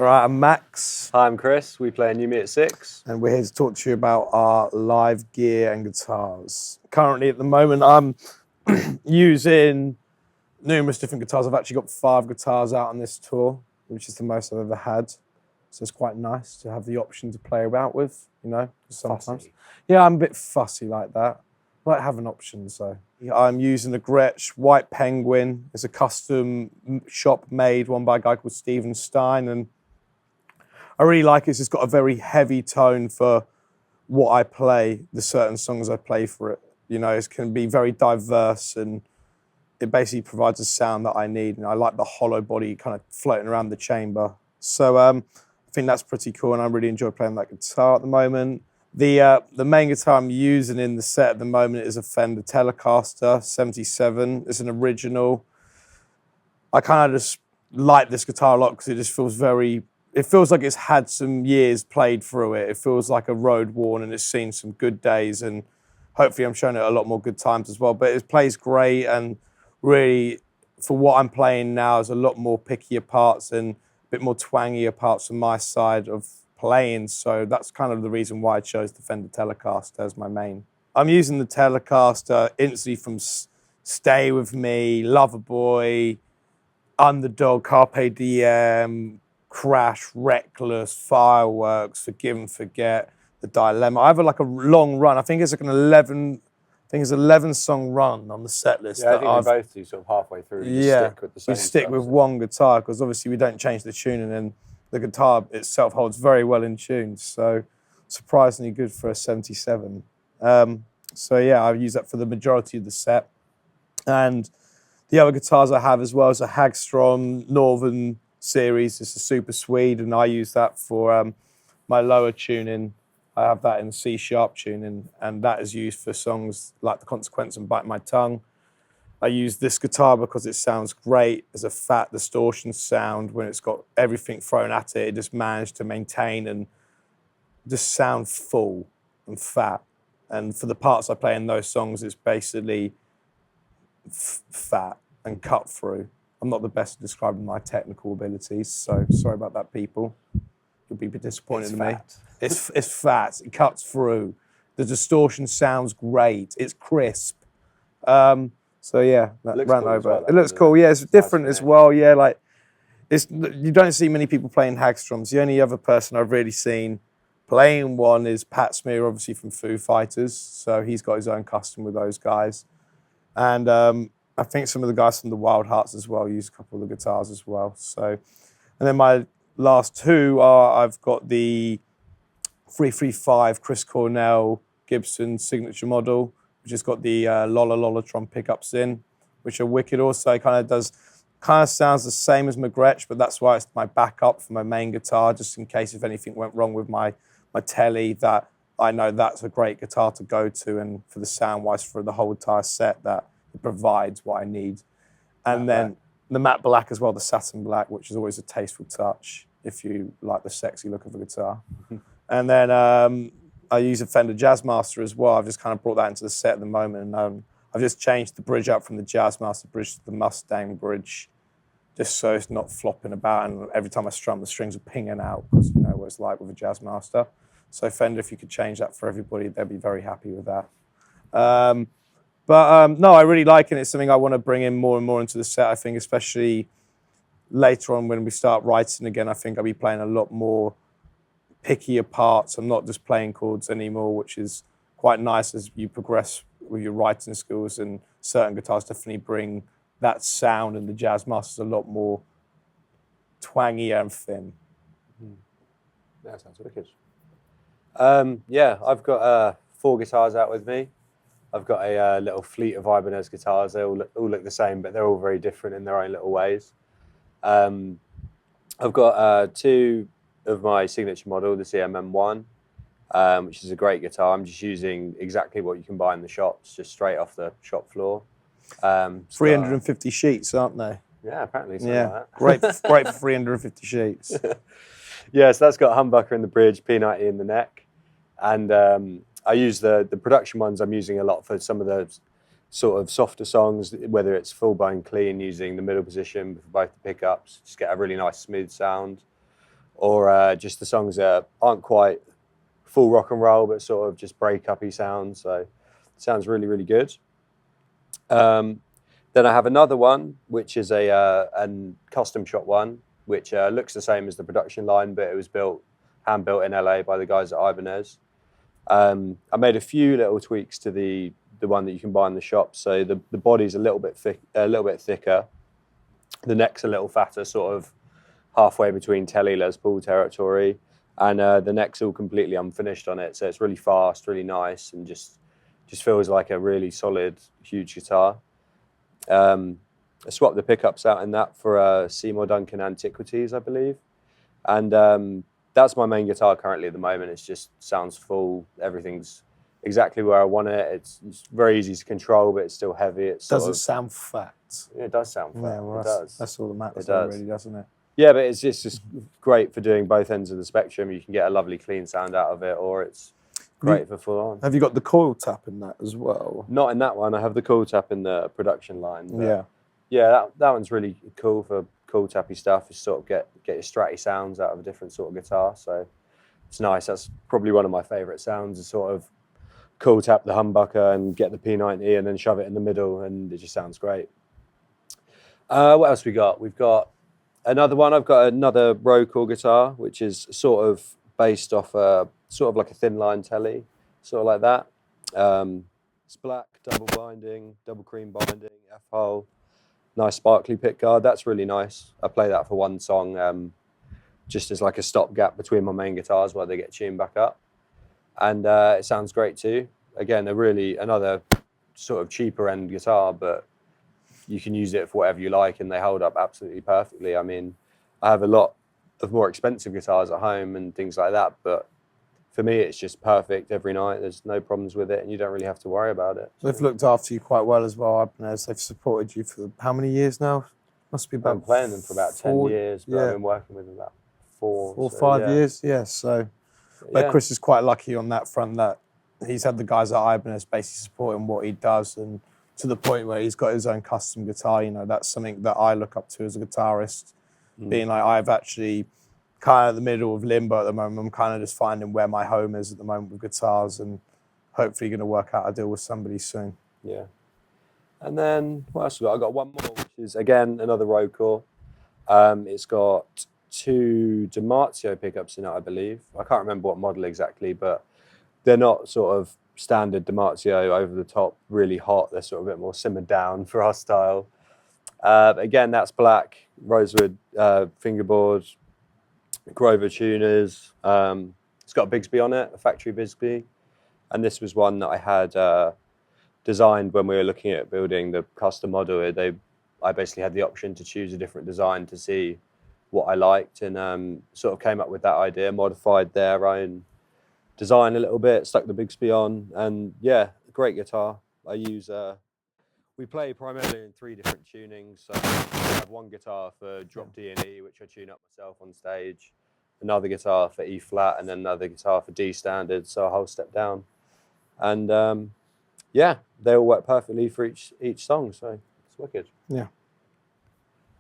All right, I'm Max. Hi, I'm Chris. We play New Me at 6. And we're here to talk to you about our live gear and guitars. Currently, at the moment, I'm using numerous different guitars. I've actually got 5 guitars out on this tour, which is the most I've ever had. So it's quite nice to have the option to play about with, sometimes. Fussy. Yeah, I'm a bit fussy like that. I like having options, though. I'm using a Gretsch White Penguin. It's a custom shop-made one by a guy called Steven Stein, and I really like it. It's got a very heavy tone for what I play, the certain songs I play for it. It can be very diverse, and it basically provides a sound that I need. And I like the hollow body kind of floating around the chamber. So I think that's pretty cool, and I really enjoy playing that guitar at the moment. The main guitar I'm using in the set at the moment is a Fender Telecaster 77. It's an original. I kind of just like this guitar a lot because it just feels it feels like it's had some years played through it. It feels like a road worn, and it's seen some good days, and hopefully I'm showing it a lot more good times as well. But it plays great, and really, for what I'm playing now, is a lot more pickier parts and a bit more twangier parts from my side of playing. So that's kind of the reason why I chose the Fender Telecaster as my main. I'm using the Telecaster instantly from Stay With Me, Loverboy, Underdog, Carpe Diem, Crash, Reckless, Fireworks, Forgive and Forget, The Dilemma. I have a long run. I think it's like an 11-song run on the set list. Yeah, I think we both do sort of halfway through. Stick with the same we stick stuff, with one guitar because obviously we don't change the tuning, and the guitar itself holds very well in tune. So surprisingly good for a 77. So yeah, I've used that for the majority of the set. And the other guitars I have as well is a Hagstrom Northern series. It's a Super Swede, and I use that for my lower tuning. I have that in C sharp tuning, and that is used for songs like The Consequence and Bite My Tongue. I use this guitar because it sounds great as a fat distortion sound. When it's got everything thrown at it, it just managed to maintain and just sound full and fat. And for the parts I play in those songs, it's basically fat and cut through. I'm not the best at describing my technical abilities, so sorry about that, people. You'll be a bit disappointed in me. It's fat. It cuts through. The distortion sounds great. It's crisp. So yeah, that ran over. Well, it looks cool. Yeah, it's different as well. Yeah, like you don't see many people playing Hagstroms. The only other person I've really seen playing one is Pat Smear, obviously from Foo Fighters. So he's got his own custom with those guys. And I think some of the guys from the Wild Hearts as well use a couple of the guitars as well. So, and then my last two are, I've got the 335 Chris Cornell Gibson signature model, which has got the Lola Lollatron pickups in, which are wicked. Also, kind of sounds the same as my Gretsch, but that's why it's my backup for my main guitar, just in case if anything went wrong with my telly, that I know that's a great guitar to go to, and for the sound-wise for the whole entire set, that it provides what I need. And then the matte black as well, the satin black, which is always a tasteful touch if you like the sexy look of a guitar. And then I use a Fender Jazzmaster as well. I've just kind of brought that into the set at the moment. And I've just changed the bridge up from the Jazzmaster bridge to the Mustang bridge, just so it's not flopping about. And every time I strum, the strings are pinging out, because you know what it's like with a Jazzmaster. So Fender, if you could change that for everybody, they'd be very happy with that. But no, I really like it. It's something I want to bring in more and more into the set. I think especially later on when we start writing again, I think I'll be playing a lot more pickier parts. I'm not just playing chords anymore, which is quite nice as you progress with your writing skills, and certain guitars definitely bring that sound, and the Jazzmaster's a lot more twangier and thin. That sounds wicked. Yeah, I've got 4 guitars out with me. I've got a little fleet of Ibanez guitars. They all look the same, but they're all very different in their own little ways. I've got 2 of my signature model, the CMM1, which is a great guitar. I'm just using exactly what you can buy in the shops, just straight off the shop floor. 350 sheets, aren't they? Yeah, apparently something like that. great for 350 sheets. Yeah, so that's got a humbucker in the bridge, P90 in the neck. And I use the production ones I'm using a lot for some of the sort of softer songs, whether it's full bone clean using the middle position for both the pickups, just get a really nice smooth sound. or just the songs that aren't quite full rock and roll, but sort of just break-up-y sounds. So it sounds really, really good. Then I have another one, which is a custom shop one, which looks the same as the production line, but it was hand built in LA by the guys at Ibanez. I made a few little tweaks to the one that you can buy in the shop. So the body's a little bit thicker. The neck's a little fatter, sort of halfway between Telly Les Paul territory, and the neck's all completely unfinished on it. So it's really fast, really nice, and just feels like a really solid, huge guitar. I swapped the pickups out in that for Seymour Duncan Antiquities, I believe, and that's my main guitar currently at the moment. It just sounds full. Everything's exactly where I want it. It's very easy to control, but it's still heavy. It doesn't sound fat. Yeah, it does sound fat. Yeah, well, it does. That's all that matters, really, doesn't it? Yeah, but it's just great for doing both ends of the spectrum. You can get a lovely clean sound out of it, or it's great for full on. Have you got the coil tap in that as well? Not in that one. I have the coil tap in the production line. Yeah. Yeah, that one's really cool for cool tappy stuff. You sort of get your stratty sounds out of a different sort of guitar. So it's nice. That's probably one of my favourite sounds, is sort of cool tap the humbucker and get the P90 and then shove it in the middle, and it just sounds great. What else we got? We've got another one. I've got another Rocore guitar, which is sort of based off sort of like a thin line Telly, sort of like that. It's black, double binding, double cream binding, F-hole, nice sparkly pickguard. That's really nice. I play that for one song, just as like a stopgap between my main guitars while they get tuned back up. And it sounds great too. Again, another sort of cheaper end guitar, but you can use it for whatever you like, and they hold up absolutely perfectly. I mean, I have a lot of more expensive guitars at home and things like that, but for me, it's just perfect every night. There's no problems with it, and you don't really have to worry about it. They've looked after you quite well as well, Ibanez. They've supported you for how many years now? Must be about. I've been playing them for about 10 years, but I've been working with them about 4 or 5 years. Yeah, so. But Chris is quite lucky on that front, that he's had the guys at Ibanez basically supporting what he does, and to the point where he's got his own custom guitar. You know, that's something that I look up to as a guitarist, being like, I've actually kind of in the middle of limbo at the moment. I'm kind of just finding where my home is at the moment with guitars, and hopefully going to work out a deal with somebody soon. Yeah. And then what else have I got? I got one more, which is again another Rocore. It's got 2 DiMarzio pickups in it, I believe. I can't remember what model exactly, but they're not sort of standard DiMarzio over the top, really hot. They're sort of a bit more simmered down for our style. Again, that's black, rosewood fingerboard, Grover tuners. It's got a Bigsby on it, a factory Bigsby. And this was one that I had designed when we were looking at building the custom model. I basically had the option to choose a different design to see what I liked, and sort of came up with that idea, modified their own design a little bit, stuck the Bigsby on, and yeah, great guitar. I use, we play primarily in 3 different tunings. So I have one guitar for drop D and E, which I tune up myself on stage, another guitar for E flat, and then another guitar for D standard, so a whole step down. And yeah, they all work perfectly for each song, so it's wicked. Yeah.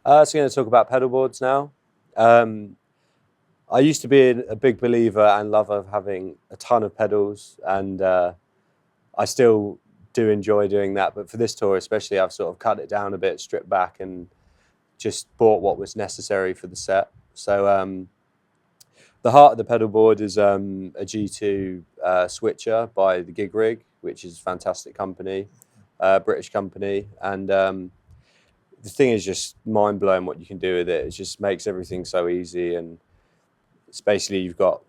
So I'm going to talk about pedal boards now. I used to be a big believer and lover of having a ton of pedals, and I still do enjoy doing that. But for this tour especially, I've sort of cut it down a bit, stripped back, and just bought what was necessary for the set. So the heart of the pedal board is a G2 switcher by the Gig Rig, which is a fantastic company, British company. And the thing is just mind-blowing what you can do with it. It just makes everything so easy, and it's basically, you've got,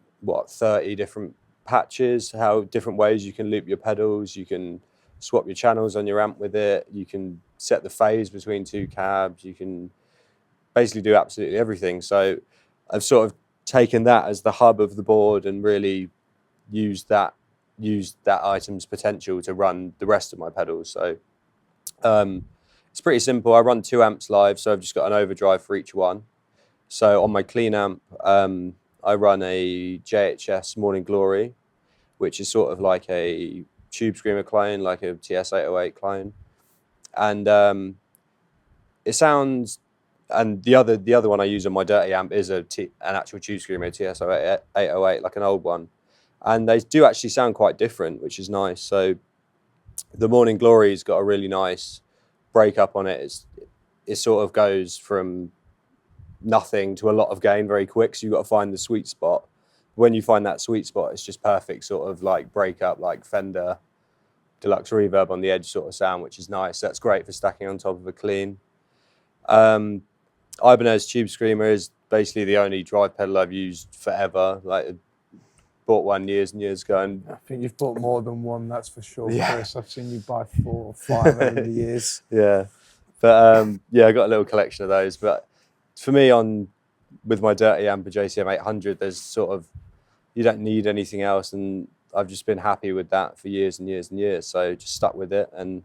30 different patches, how different ways you can loop your pedals. You can swap your channels on your amp with it. You can set the phase between 2 cabs. You can basically do absolutely everything. So I've sort of taken that as the hub of the board and really used that item's potential to run the rest of my pedals. So it's pretty simple. I run 2 amps live, so I've just got an overdrive for each one. So on my clean amp, I run a JHS Morning Glory, which is sort of like a Tube Screamer clone, like a TS-808 clone. And it sounds and the other one I use on my dirty amp is an actual Tube Screamer TSO 808, like an old one, and they do actually sound quite different, which is nice. So the Morning Glory's got a really nice breakup on it. It sort of goes from nothing to a lot of gain very quick, so you've got to find the sweet spot. When you find that sweet spot, it's just perfect sort of like breakup, like Fender Deluxe Reverb on the edge sort of sound, which is nice. That's great for stacking on top of a clean. Ibanez Tube Screamer is basically the only drive pedal I've used forever. Like, bought one years and years ago, and I think you've bought more than one, that's for sure, Yeah. Chris. I've seen you buy 4 or 5 over the years. yeah. But yeah, I got a little collection of those. But for me, with my dirty amp, a JCM 800, there's sort of, you don't need anything else, and I've just been happy with that for years and years and years. So just stuck with it, and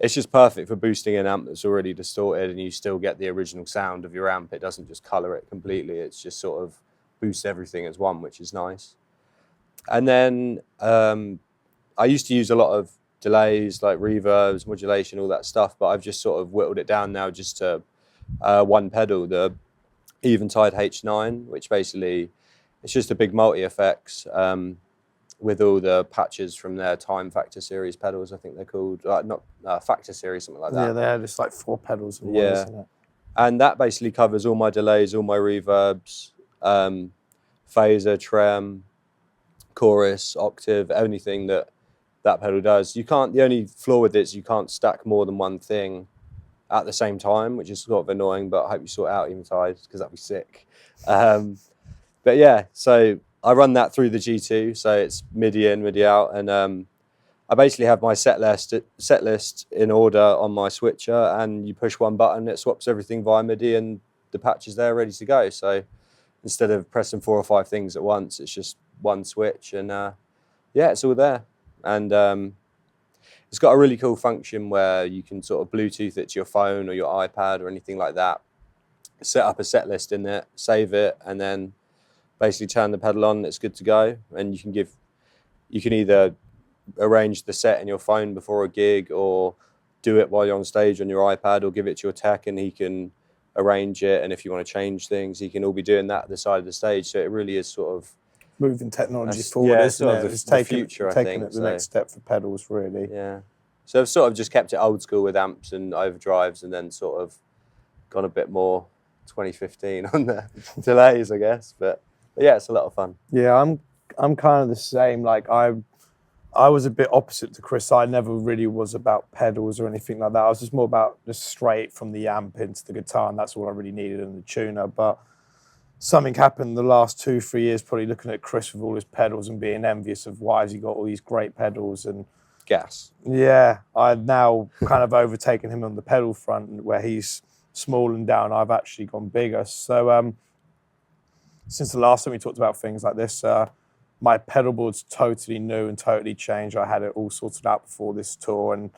it's just perfect for boosting an amp that's already distorted, and you still get the original sound of your amp. It doesn't just color it completely. It's just sort of boosts everything as one, which is nice. And then I used to use a lot of delays, like reverbs, modulation, all that stuff, but I've just sort of whittled it down now just to one pedal, the Eventide H9, which basically, it's just a big multi-effects with all the patches from their Time Factor series pedals, I think they're called. Not Factor series, something like that. Yeah, they're just like 4 pedals in one, Yeah. isn't it? And that basically covers all my delays, all my reverbs, phaser, trem, chorus, octave, anything that pedal does. You can't, the only flaw with it is you can't stack more than one thing at the same time, which is sort of annoying, but I hope you sort it out, Eventide, because that'd be sick. But yeah, so I run that through the G2, so it's MIDI in, MIDI out, and I basically have my set list in order on my switcher, and you push one button, it swaps everything via MIDI, and the patch is there ready to go. So instead of pressing 4 or 5 things at once, it's just one switch, and yeah, it's all there. And it's got a really cool function where you can sort of Bluetooth it to your phone or your iPad or anything like that, set up a set list in it, save it, and then basically turn the pedal on, it's good to go. And you can either arrange the set in your phone before a gig, or do it while you're on stage on your iPad, or give it to your tech and he can arrange it. And if you want to change things, he can all be doing that at the side of the stage. So it really is sort of Moving technology That's- forward, yeah, isn't sort of it? the- It's the taking future, I taking think, it the so. next step for pedals, really. Yeah. So I've sort of just kept it old school with amps and overdrives, and then sort of gone a bit more 2015 on the delays, I guess. But yeah, it's a lot of fun. Yeah, I'm kind of the same. Like I was a bit opposite to Chris. I never really was about pedals or anything like that. I was just more about just straight from the amp into the guitar, and that's all I really needed in the tuner. But something happened the last 2-3 years, probably looking at Chris with all his pedals and being envious of why has he got all these great pedals. And Gas. yeah, I've now kind of overtaken him on the pedal front, where he's small and down. I've actually gone bigger. So since the last time we talked about things like this, my pedal board's totally new and totally changed. I had it all sorted out before this tour. And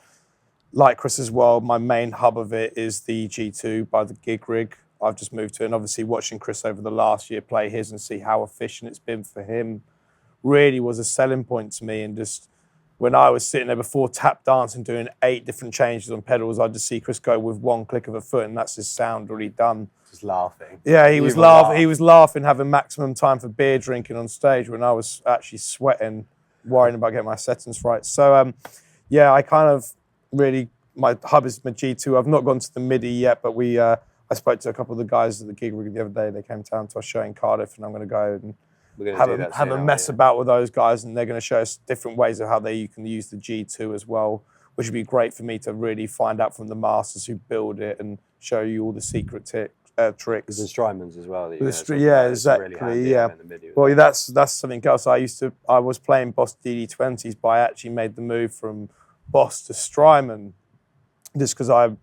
like Chris as well, my main hub of it is the G2 by the Gig Rig. I've just moved to it. And obviously watching Chris over the last year play his and see how efficient it's been for him really was a selling point to me. And just when I was sitting there before tap dancing, doing 8 different changes on pedals, I'd just see Chris go with one click of a foot, and that's his sound already done. Just laughing. Yeah, he was You laughing. laugh. He was laughing, having maximum time for beer drinking on stage, when I was actually sweating, worrying about getting my settings right. So yeah, I kind of really, my hub is my G2. I've not gone to the MIDI yet, but I spoke to a couple of the guys at the Gig Rig the other day. They came down to our show in Cardiff, and I'm going to go and We're going to have do a, that have soon, a aren't mess we? about with those guys, and they're going to show us different ways of how you can use the G2 as well, which would be great for me to really find out from the masters who build it and show you all the secret tricks. The Strymons as well. That The you Stry- know, yeah, it's really exactly, handy yeah. having the MIDI with Well, it. that's something else. I was playing Boss DD20s, but I actually made the move from Boss to Strymon just because I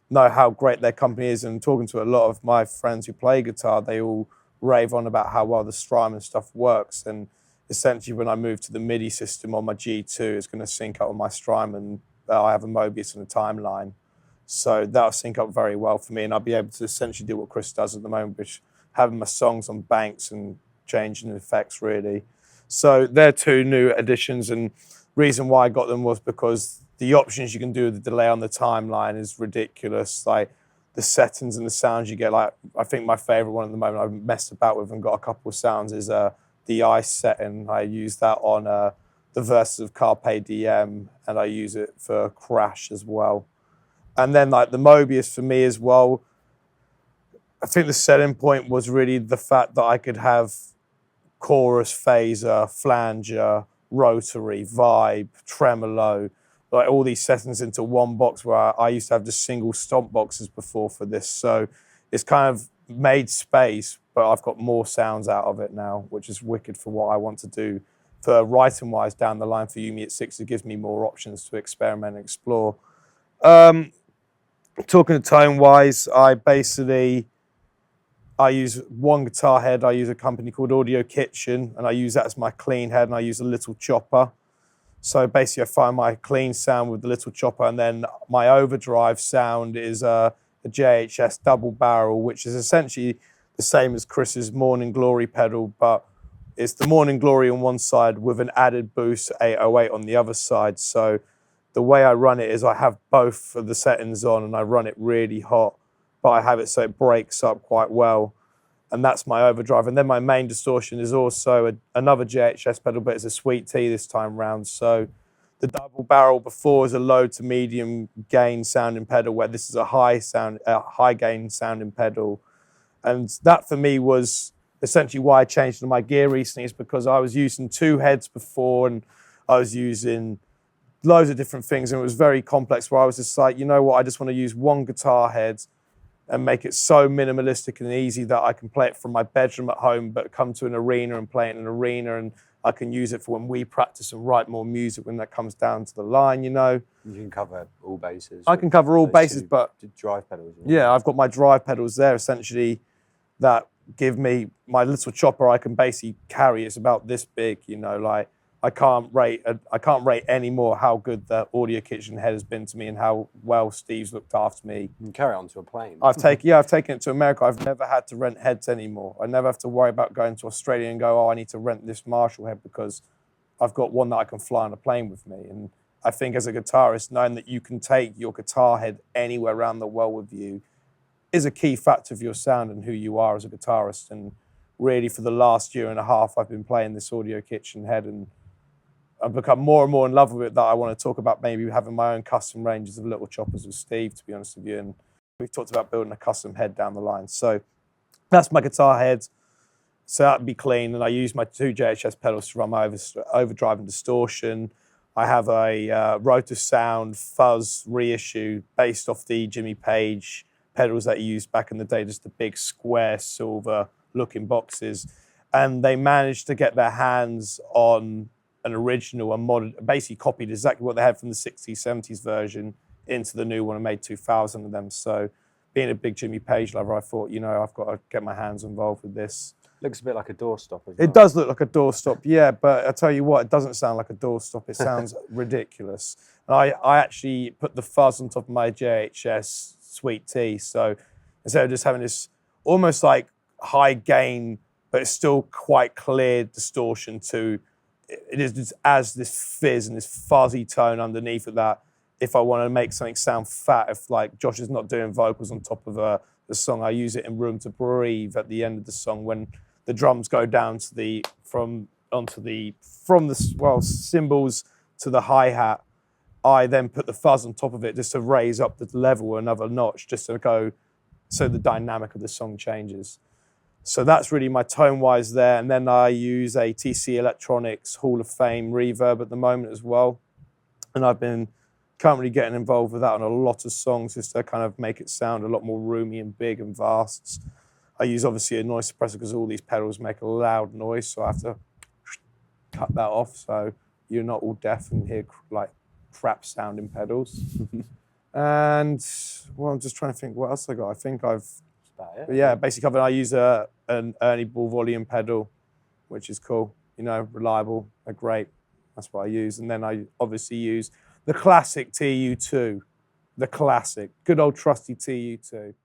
know how great their company is, and talking to a lot of my friends who play guitar, they all rave on about how well the Strymon stuff works. And essentially, when I move to the MIDI system on my G2, it's going to sync up with my Strymon. I have a Mobius and a Timeline, so that'll sync up very well for me, and I'll be able to essentially do what Chris does at the moment, which having my songs on banks and changing the effects really. So they're 2 new additions, and reason why I got them was because the options you can do with the delay on the Timeline is ridiculous. Like the settings and the sounds you get. Like, I think my favorite one at the moment I've messed about with and got a couple of sounds is the ice setting. I use that on the verses of Carpe Diem, and I use it for Crash as well. And then like the Mobius for me as well, I think the selling point was really the fact that I could have chorus, phaser, flanger, rotary, vibe, tremolo, like all these settings into one box, where I used to have just single stomp boxes before for this. So it's kind of made space, but I've got more sounds out of it now, which is wicked for what I want to do. For writing wise down the line for Yumi at 6, it gives me more options to experiment and explore. Talking to tone wise, I use one guitar head. I use a company called Audio Kitchen, and I use that as my clean head, and I use a little chopper. So basically I find my clean sound with the little chopper, and then my overdrive sound is a JHS double barrel, which is essentially the same as Chris's Morning Glory pedal, but it's the Morning Glory on one side with an added boost 808 on the other side. So the way I run it is I have both of the settings on, and I run it really hot, but I have it so it breaks up quite well. And that's my overdrive. And then my main distortion is also another JHS pedal, but it's a Sweet Tea this time round. So the double barrel before is a low to medium gain sounding pedal, where this is a high gain sounding pedal. And that for me was essentially why I changed to my gear recently, is because I was using 2 heads before, and I was using loads of different things, and it was very complex, where I was just like, you know what, I just want to use one guitar head and make it so minimalistic and easy that I can play it from my bedroom at home, but come to an arena and play it in an arena, and I can use it for when we practice and write more music when that comes down to the line, you know. You can cover all bases. I can cover all bases, but drive pedals. Yeah, I've got my drive pedals there essentially that give me my little chopper. I can basically carry. It's about this big, you know. Like I can't rate anymore how good the Audio Kitchen head has been to me and how well Steve's looked after me. You can carry it onto a plane. I've taken it to America. I've never had to rent heads anymore. I never have to worry about going to Australia and go, oh, I need to rent this Marshall head, because I've got one that I can fly on a plane with me. And I think as a guitarist, knowing that you can take your guitar head anywhere around the world with you is a key factor of your sound and who you are as a guitarist. And really for the last year and a half, I've been playing this Audio Kitchen head, and I've become more and more in love with it, that I want to talk about maybe having my own custom ranges of little choppers with Steve, to be honest with you. And we've talked about building a custom head down the line. So that's my guitar head. So that'd be clean. And I use my 2 JHS pedals to run my overdrive and distortion. I have a Rotor Sound fuzz reissue based off the Jimmy Page pedals that he used back in the day, just the big square silver looking boxes. And they managed to get their hands on an original and modern, basically copied exactly what they had from the 60s, 70s version into the new one and made 2,000 of them. So being a big Jimmy Page lover, I thought, you know, I've got to get my hands involved with this. Looks a bit like a doorstop as well. It does look like a doorstop, yeah, but I tell you what, it doesn't sound like a doorstop. It sounds ridiculous. And I actually put the fuzz on top of my JHS Sweet Tea. So instead of just having this almost like high gain, but it's still quite clear distortion to it is just as this fizz and this fuzzy tone underneath of that. If I want to make something sound fat, if like Josh is not doing vocals on top of the song, I use it in Room to Breathe at the end of the song when the drums go down to the from the cymbals to the hi-hat. I then put the fuzz on top of it just to raise up the level another notch, just to go so the dynamic of the song changes. So that's really my tone-wise there. And then I use a TC Electronics Hall of Fame reverb at the moment as well. And I've been currently getting involved with that on a lot of songs just to kind of make it sound a lot more roomy and big and vast. I use obviously a noise suppressor because all these pedals make a loud noise, so I have to cut that off so you're not all deaf and hear like crap sounding pedals. And well, I'm just trying to think what else I got. I think I've yeah, basically I use an Ernie Ball volume pedal, which is cool, you know, reliable, they're great. That's what I use. And then I obviously use the classic TU2, the classic, good old trusty TU2.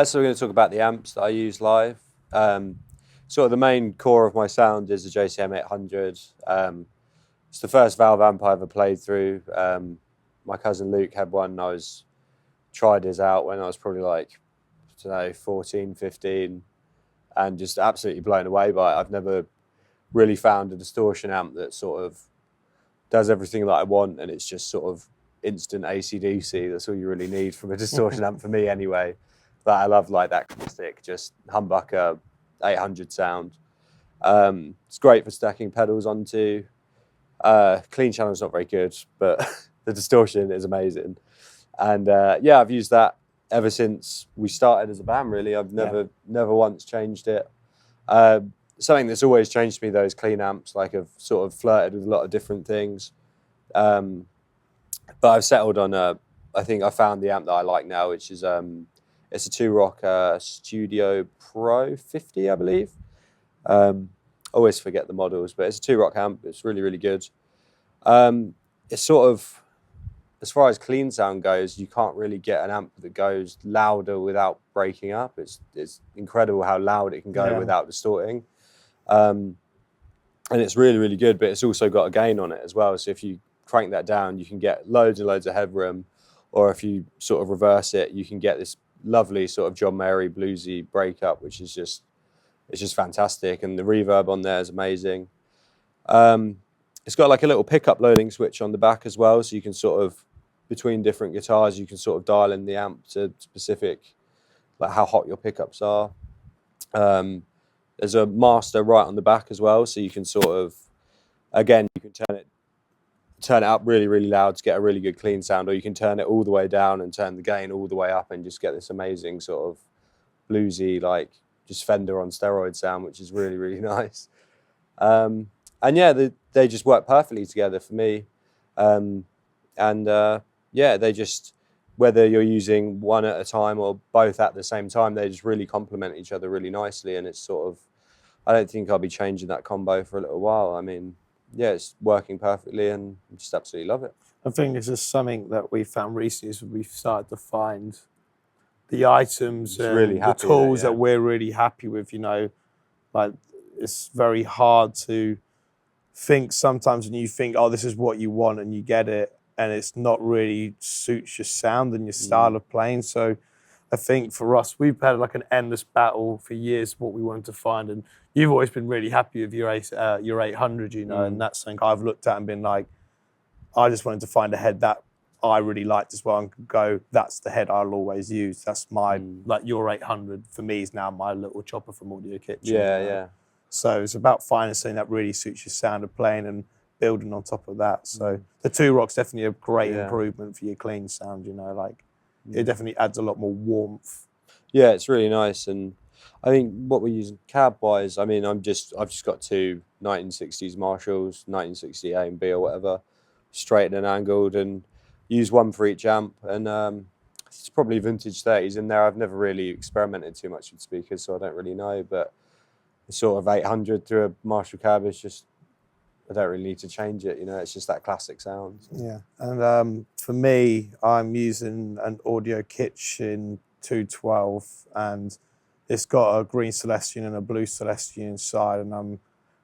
So we're going to talk about the amps that I use live. Sort of the main core of my sound is the JCM 800. It's the first valve amp I ever played through. My cousin Luke had one. I was tried his out when I was probably like, I don't know, 14, 15, and just absolutely blown away by it. I've never really found a distortion amp that sort of does everything that I want, and it's just sort of instant AC/DC. That's all you really need from a distortion amp for me anyway. But I love like that classic, just humbucker 800 sound. It's great for stacking pedals onto. Clean channel's not very good, but the distortion is amazing. And yeah, I've used that ever since we started as a band, really. I've never once changed it. Something that's always changed me though is clean amps. Like I've sort of flirted with a lot of different things. But I've settled on I think I found the amp that I like now, which is it's a Two-Rock Studio Pro 50, I believe. Always forget the models, but it's a Two-Rock amp. It's really, really good. It's sort of, as far as clean sound goes, you can't really get an amp that goes louder without breaking up. It's incredible how loud it can go without distorting. And it's really, really good, but it's also got a gain on it as well. So if you crank that down, you can get loads and loads of headroom, or if you sort of reverse it, you can get this lovely sort of John Mayer bluesy breakup, which is just, it's just fantastic. And the reverb on there is amazing. It's got like a little pickup loading switch on the back as well, so you can sort of, between different guitars, you can sort of dial in the amp to specific, like how hot your pickups are. There's a master right on the back as well, so you can sort of, again, you can turn it up really, really loud to get a really good clean sound, or you can turn it all the way down and turn the gain all the way up and just get this amazing sort of bluesy, like just Fender on steroid sound, which is really, really nice. And yeah, they just work perfectly together for me. Yeah, they just, whether you're using one at a time or both at the same time, they just really complement each other really nicely. And it's sort of, I don't think I'll be changing that combo for a little while. I mean, yeah, it's working perfectly and I just absolutely love it. I think it's just something that we found recently is we've started to find the items and really the tools that we're really happy with, you know. Like, it's very hard to think sometimes when you think, oh, this is what you want, and you get it, and it's not really suits your sound and your style of playing. So I think for us, we've had like an endless battle for years what we wanted to find, and you've always been really happy with your 800, you know, and that's something I've looked at and been like, I just wanted to find a head that I really liked as well and could go, that's the head I'll always use. That's my, like your 800 for me is now my little chopper from Audio Kitchen. Yeah, you know? yeah. So it's about finding something that really suits your sound of playing and building on top of that. So the Two-Rock's definitely a great improvement for your clean sound, you know, like it definitely adds a lot more warmth. Yeah, it's really nice. And I think what we're using cab-wise, I mean, I've just got two 1960s Marshalls, 1960 A and B or whatever, straight and angled, and use one for each amp. And it's probably vintage 30s in there. I've never really experimented too much with speakers, so I don't really know. But the sort of 800 through a Marshall cab is just, I don't really need to change it, you know, it's just that classic sound. Yeah, and for me, I'm using an Audio Kitchen 212, and it's got a green Celestion and a blue Celestion inside, and I'm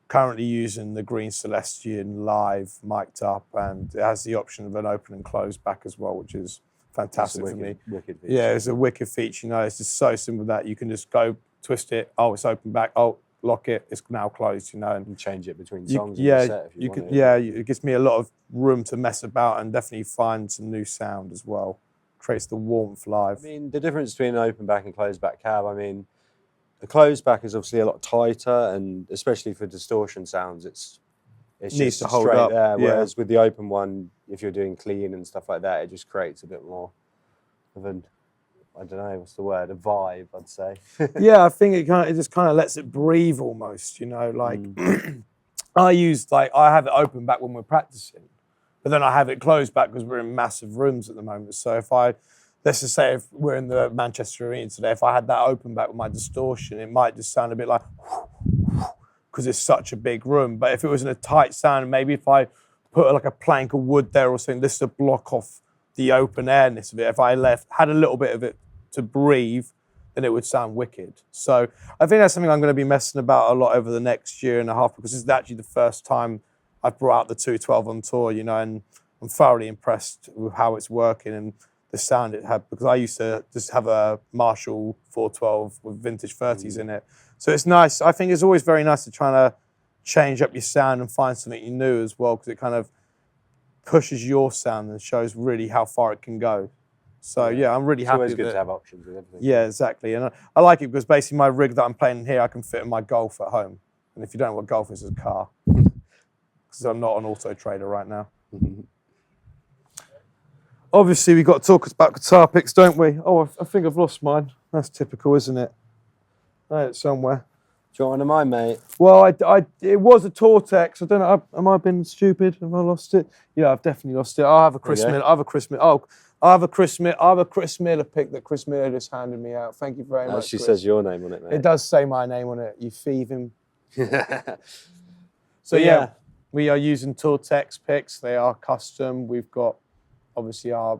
currently using the green Celestion live mic'd up, and it has the option of an open and close back as well, which is fantastic for me. Wicked feature. Yeah, it's a wicked feature, you know, it's just so simple that you can just go twist it, oh, it's open back, oh, lock it, it's now closed, you know. And change it between songs in the set if you want to. It gives me a lot of room to mess about and definitely find some new sound as well. Creates the warmth live. I mean, the difference between an open back and closed back cab, I mean, the closed back is obviously a lot tighter, and especially for distortion sounds, it's Needs just to hold straight up, there. Whereas with the open one, if you're doing clean and stuff like that, it just creates a bit more of an, I don't know, what's the word? A vibe, I'd say. Yeah, I think it just kind of lets it breathe almost, you know, like I have it open back when we're practicing, but then I have it closed back because we're in massive rooms at the moment. So let's just say if we're in the Manchester Arena today, if I had that open back with my distortion, it might just sound a bit like, because it's such a big room. But if it was in a tight sound, maybe if I put like a plank of wood there or something, this to block off the open airness of it. If I had a little bit of it to breathe, then it would sound wicked. So I think that's something I'm going to be messing about a lot over the next year and a half, because this is actually the first time I've brought out the 212 on tour, you know, and I'm thoroughly impressed with how it's working. And the sound it had, because I used to just have a Marshall 412 with vintage 30s in it. So it's nice. I think it's always very nice to try to change up your sound and find something new as well, because it kind of pushes your sound and shows really how far it can go. So yeah, I'm really It's happy always with good it. to have options with everything. Yeah, exactly. And I like it because basically my rig that I'm playing here, I can fit in my Golf at home. And if you don't know what Golf is, it's a car. Because I'm not an auto trader right now. Obviously, we've got to talk about guitar picks, don't we? Oh, I think I've lost mine. That's typical, isn't it? I had it somewhere. Do you want one of mine, mate? Well, it was a Tortex. I don't know. Am I been stupid? Have I lost it? Yeah, I've definitely lost it. I have a Chris Miller. I have a Chris Miller. Oh, I have a Chris Miller pick that Chris Miller just handed me out. Thank you very much. Actually Chris. says your name on it, mate. It does say my name on it. You thieving. So But yeah, we are using Tortex picks. They are custom. We've got obviously our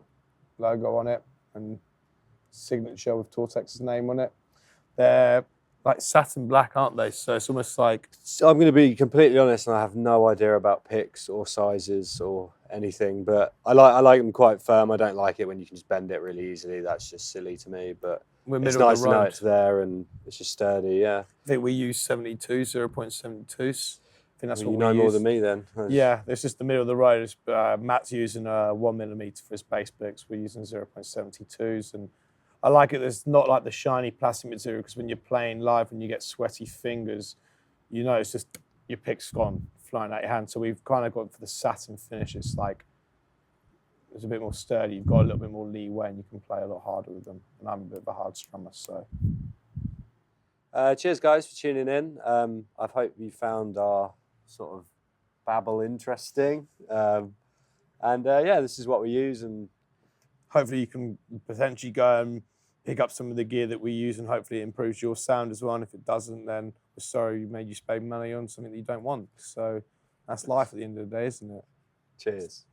logo on it and signature with Tortex's name on it. They're like satin black, aren't they? So it's almost like... So I'm going to be completely honest, and I have no idea about picks or sizes or anything, but I like them quite firm. I don't like it when you can just bend it really easily. That's just silly to me, but it's nice to know it's there and it's just sturdy, yeah. I think we use 0.72s. I think that's what you we know more use. than me then. Yeah, it's just the middle of the road. Matt's using 1mm for his bass picks. We're using 0.72s, and I like it. There's not like the shiny plastic material, because when you're playing live and you get sweaty fingers, you know it's just your pick's gone flying out your hand. So we've kind of gone for the satin finish. It's like it's a bit more sturdy. You've got a little bit more leeway, and you can play a lot harder with them. And I'm a bit of a hard strummer, so. Cheers, guys, for tuning in. I hope you found our sort of babble interesting. Yeah, this is what we use, and hopefully you can potentially go and pick up some of the gear that we use, and hopefully it improves your sound as well. And if it doesn't, then we're sorry you made you spend money on something that you don't want. So that's life at the end of the day, isn't it? cheers.